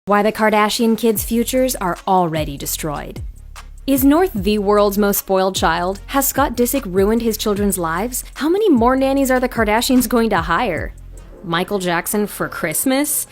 Why the Kardashian kids' futures are already destroyed. Is North the world's most spoiled child? Has Scott Disick ruined his children's lives? How many more nannies are the Kardashians going to hire? Michael Jackson for Christmas?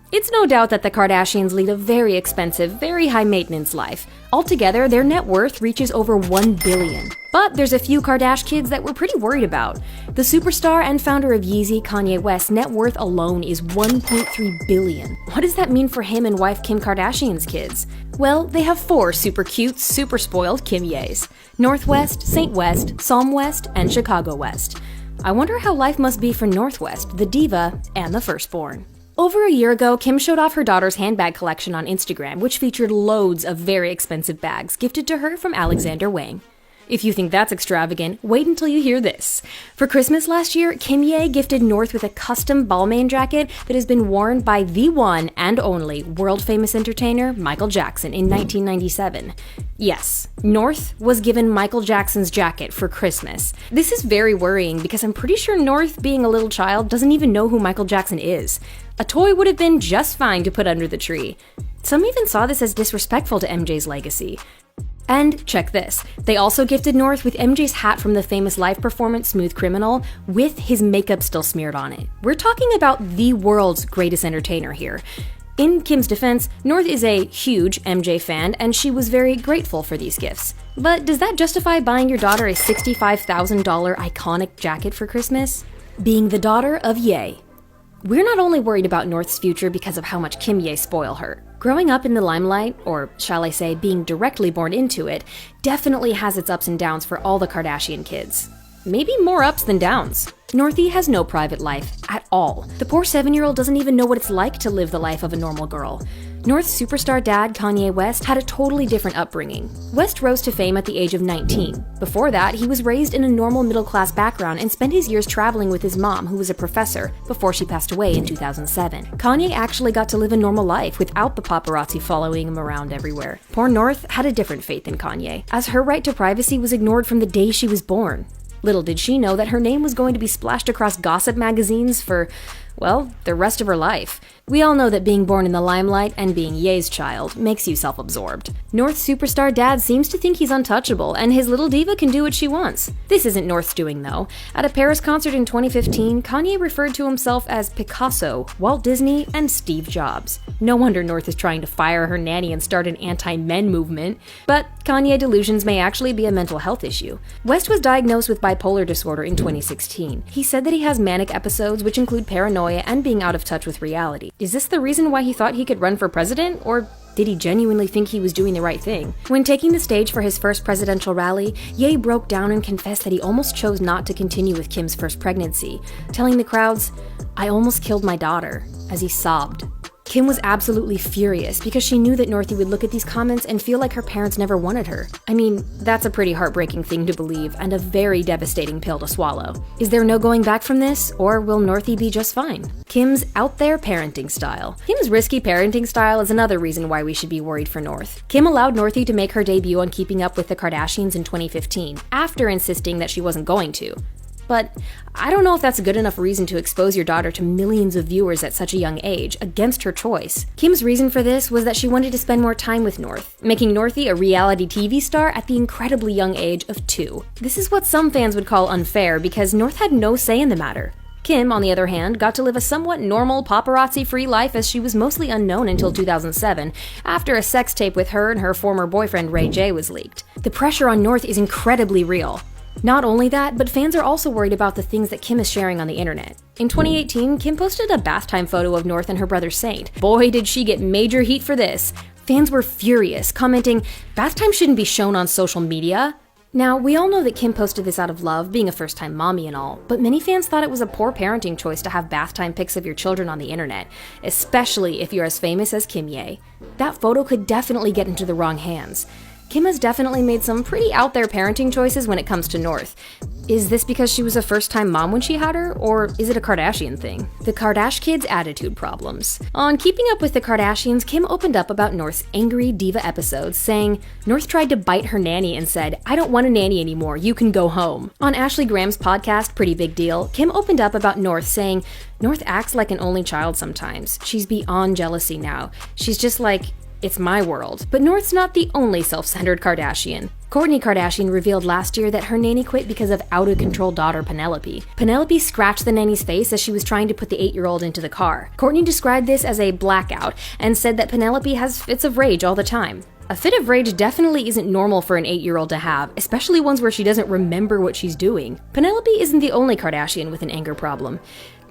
It's no doubt that the Kardashians lead a very expensive, very high-maintenance life. Altogether, their net worth reaches over $1 billion. But there's a few Kardashian kids that we're pretty worried about. The superstar and founder of Yeezy, Kanye West's net worth alone is $1.3 billion. What does that mean for him and wife Kim Kardashian's kids? Well, they have 4 super cute, super spoiled Kim Ye's: Northwest, Saint West, Psalm West, and Chicago West. I wonder how life must be for Northwest, the diva, and the firstborn. Over a year ago, Kim showed off her daughter's handbag collection on Instagram, which featured loads of very expensive bags gifted to her from Alexander Wang. If you think that's extravagant, wait until you hear this. For Christmas last year, Kim Ye gifted North with a custom Balmain jacket that has been worn by the one and only world-famous entertainer Michael Jackson in 1997. Yes, North was given Michael Jackson's jacket for Christmas. This is very worrying because I'm pretty sure North, being a little child, doesn't even know who Michael Jackson is. A toy would have been just fine to put under the tree. Some even saw this as disrespectful to MJ's legacy. And check this, they also gifted North with MJ's hat from the famous live performance Smooth Criminal, with his makeup still smeared on it. We're talking about the world's greatest entertainer here. In Kim's defense, North is a huge MJ fan, and she was very grateful for these gifts. But does that justify buying your daughter a $65,000 iconic jacket for Christmas? Being the daughter of Ye. We're not only worried about North's future because of how much Kim Ye spoil her. Growing up in the limelight, or shall I say being directly born into it, definitely has its ups and downs for all the Kardashian kids. Maybe more ups than downs. Northie has no private life at all. The poor 7-year-old doesn't even know what it's like to live the life of a normal girl. North's superstar dad, Kanye West, had a totally different upbringing. West rose to fame at the age of 19. Before that, he was raised in a normal middle-class background and spent his years traveling with his mom, who was a professor, before she passed away in 2007. Kanye actually got to live a normal life without the paparazzi following him around everywhere. Poor North had a different fate than Kanye, as her right to privacy was ignored from the day she was born. Little did she know that her name was going to be splashed across gossip magazines for, well, the rest of her life. We all know that being born in the limelight and being Ye's child makes you self-absorbed. North's superstar dad seems to think he's untouchable, and his little diva can do what she wants. This isn't North's doing, though. At a Paris concert in 2015, Kanye referred to himself as Picasso, Walt Disney, and Steve Jobs. No wonder North is trying to fire her nanny and start an anti-men movement. But Kanye delusions may actually be a mental health issue. West was diagnosed with bipolar disorder in 2016. He said that he has manic episodes which include paranoia and being out of touch with reality. Is this the reason why he thought he could run for president, or did he genuinely think he was doing the right thing? When taking the stage for his first presidential rally, Ye broke down and confessed that he almost chose not to continue with Kim's first pregnancy, telling the crowds, "I almost killed my daughter," as he sobbed. Kim was absolutely furious because she knew that Northie would look at these comments and feel like her parents never wanted her. I mean, that's a pretty heartbreaking thing to believe and a very devastating pill to swallow. Is there no going back from this, or will Northie be just fine? Kim's out there parenting style. Kim's risky parenting style is another reason why we should be worried for North. Kim allowed Northie to make her debut on Keeping Up with the Kardashians in 2015, after insisting that she wasn't going to. But I don't know if that's a good enough reason to expose your daughter to millions of viewers at such a young age, against her choice. Kim's reason for this was that she wanted to spend more time with North, making Northie a reality TV star at the incredibly young age of 2. This is what some fans would call unfair because North had no say in the matter. Kim, on the other hand, got to live a somewhat normal, paparazzi-free life as she was mostly unknown until 2007, after a sex tape with her and her former boyfriend Ray J was leaked. The pressure on North is incredibly real. Not only that, but fans are also worried about the things that Kim is sharing on the internet. In 2018, Kim posted a bath time photo of North and her brother Saint. Boy, did she get major heat for this. Fans were furious, commenting, "Bath time shouldn't be shown on social media." Now, we all know that Kim posted this out of love, being a first-time mommy and all, but many fans thought it was a poor parenting choice to have bath time pics of your children on the internet, especially if you're as famous as Kim Ye. That photo could definitely get into the wrong hands. Kim has definitely made some pretty out there parenting choices when it comes to North. Is this because she was a first-time mom when she had her, or is it a Kardashian thing? The Kardashians Kid's attitude problems. On Keeping Up with the Kardashians, Kim opened up about North's angry diva episodes, saying North tried to bite her nanny and said, "I don't want a nanny anymore, you can go home." On Ashley Graham's podcast, Pretty Big Deal, Kim opened up about North, saying, "North acts like an only child sometimes. She's beyond jealousy now. She's just like, it's my world." But North's not the only self-centered Kardashian. Kourtney Kardashian revealed last year that her nanny quit because of out-of-control daughter Penelope. Penelope scratched the nanny's face as she was trying to put the 8-year-old into the car. Kourtney described this as a blackout and said that Penelope has fits of rage all the time. A fit of rage definitely isn't normal for an 8-year-old to have, especially ones where she doesn't remember what she's doing. Penelope isn't the only Kardashian with an anger problem.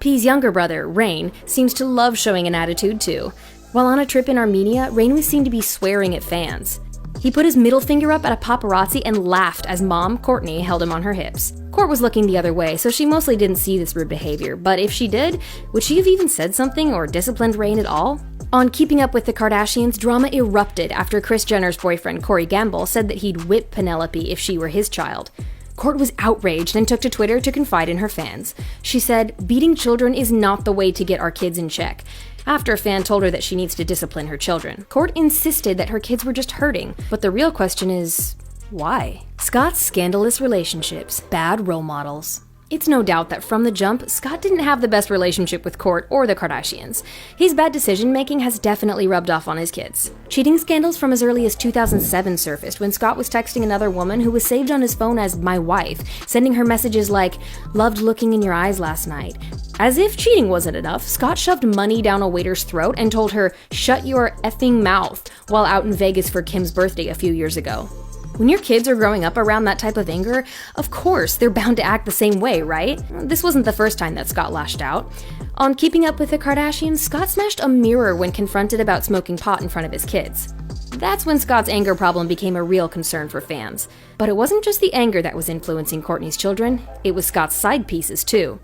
P's younger brother, Rain, seems to love showing an attitude too. While on a trip in Armenia, Rain was seen to be swearing at fans. He put his middle finger up at a paparazzi and laughed as mom, Kourtney, held him on her hips. Kourt was looking the other way, so she mostly didn't see this rude behavior, but if she did, would she have even said something or disciplined Rain at all? On Keeping Up with the Kardashians, drama erupted after Kris Jenner's boyfriend, Corey Gamble, said that he'd whip Penelope if she were his child. Kourt was outraged and took to Twitter to confide in her fans. She said, "Beating children is not the way to get our kids in check." After a fan told her that she needs to discipline her children, Kourt insisted that her kids were just hurting. But the real question is, why? Scott's scandalous relationships, bad role models. It's no doubt that from the jump, Scott didn't have the best relationship with Kourt or the Kardashians. His bad decision-making has definitely rubbed off on his kids. Cheating scandals from as early as 2007 surfaced when Scott was texting another woman who was saved on his phone as "my wife," sending her messages like, "Loved looking in your eyes last night." As if cheating wasn't enough, Scott shoved money down a waiter's throat and told her, "Shut your effing mouth," while out in Vegas for Kim's birthday a few years ago. When your kids are growing up around that type of anger, of course they're bound to act the same way, right? This wasn't the first time that Scott lashed out. On Keeping Up with the Kardashians, Scott smashed a mirror when confronted about smoking pot in front of his kids. That's when Scott's anger problem became a real concern for fans. But it wasn't just the anger that was influencing Kourtney's children, it was Scott's side pieces too.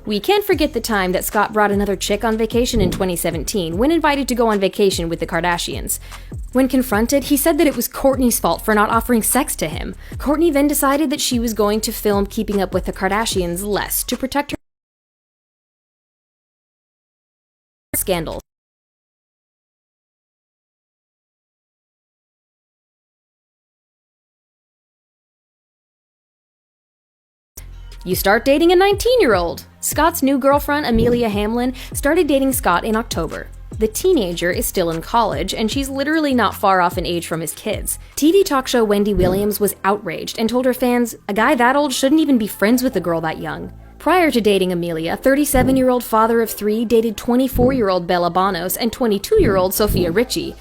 We can't forget the time that Scott brought another chick on vacation in 2017 when invited to go on vacation with the Kardashians. When confronted, he said that it was Kourtney's fault for not offering sex to him. Kourtney then decided that she was going to film Keeping Up with the Kardashians less to protect her scandal. You start dating a 19-year-old. Scott's new girlfriend, Amelia Hamlin, started dating Scott in October. The teenager is still in college, and she's literally not far off in age from his kids. TV talk show Wendy Williams was outraged and told her fans, a guy that old shouldn't even be friends with a girl that young. Prior to dating Amelia, 37-year-old father of 3 dated 24-year-old Bella Bonos and 22-year-old Sophia Richie.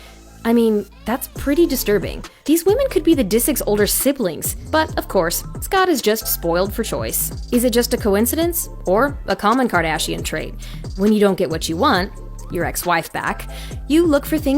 I mean, that's pretty disturbing. These women could be the Disick's older siblings, but of course, Scott is just spoiled for choice. Is it just a coincidence? Or a common Kardashian trait? When you don't get what you want, your ex-wife back, you look for things